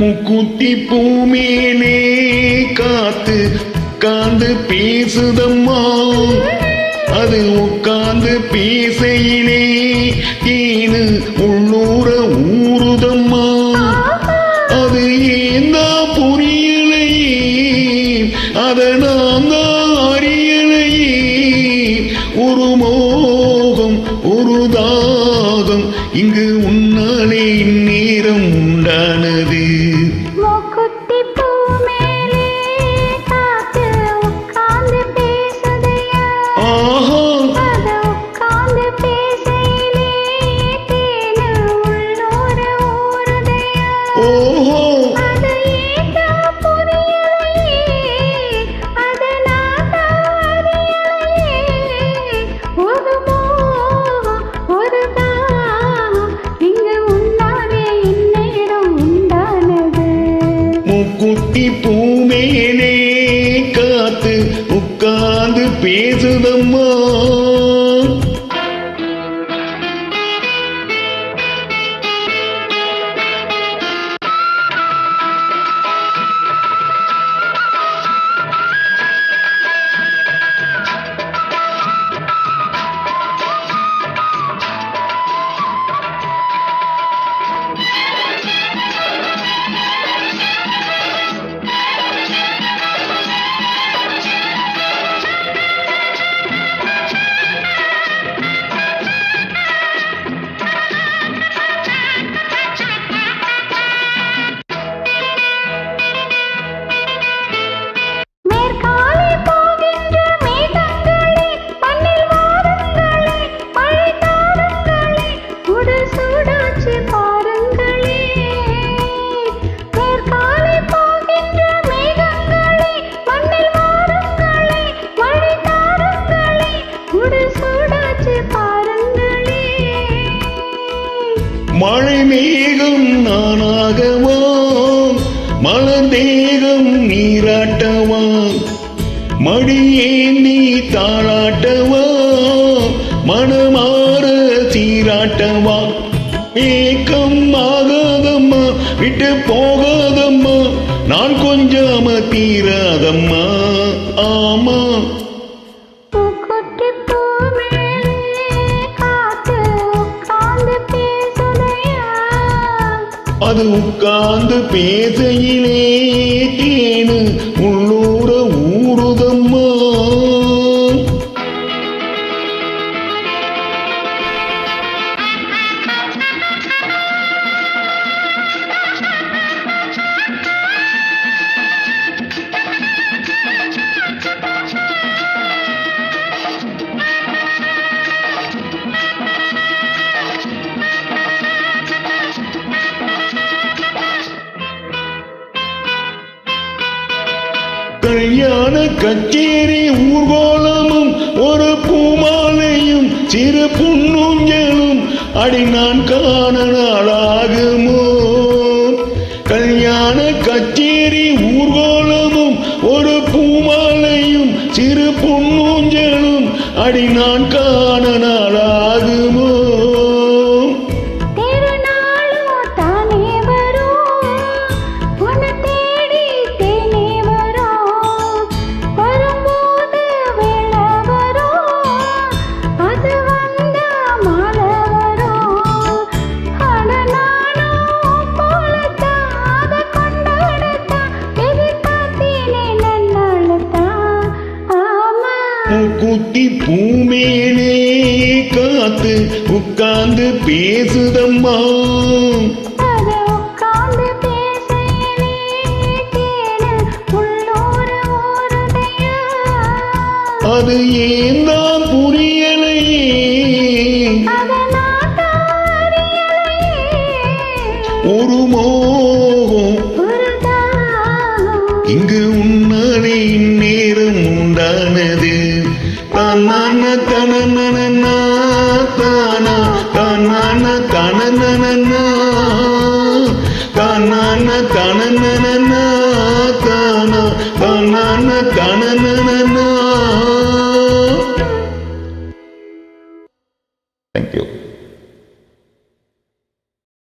முக்குத்தி பூமேலே காத்து உட்கார்ந்து பேசுதம்மா. அது உட்கார்ந்து பேசையிலே தேனு உள்ளூர ஊறுதம்மா. அது ஏந்தா புரியலையே, அத நான் தான் அறியலையே. ஒரு மோகம் ஒரு தாகம் இங்கு உன்னாலே இந்நேரம் உண்டானது. குட்டி பூமேலே காத்து உட்கார்ந்து பேசுதம்மா. மழை மேகம் நானாகவா, மலர்ந்தேகம் நீராட்டவா, மடியேந்தி தாளாட்டவா, மனமாற சீராட்டவா. ஏக்கம் ஆகாதம்மா, விட்டு போகாதம்மா, நான் கொஞ்சம் தீராதம்மா. ஆமா அது உட்கார்ந்து பேசையிலே தேனு உள்ளூர ஊறுதம்மா. கல்யாண கச்சேரி ஊர்கோலமும் ஒரு பூமாலையும் சிறு புன்னூஞ்சலும் அடி நான் காண நாளாகுமோ. கல்யாண கச்சேரி ஊர்கோலமும் ஒரு பூமாலையும் சிறு புன்னூஞ்சலும் அடி நான் காண நாளாகுமோ. குட்டி பூமேலே காத்து உட்கார்ந்து பேசுதம்மா. அது ஏந்தான் புரியலையே, ஒரு மோகம் இங்கு உன்னாலே இந்நேரம் உண்டானது. தன்னான தனனனா தானா தன்னான தனனனா தன்னான தனனனா தானா தன்னான தனனனா. Thank you.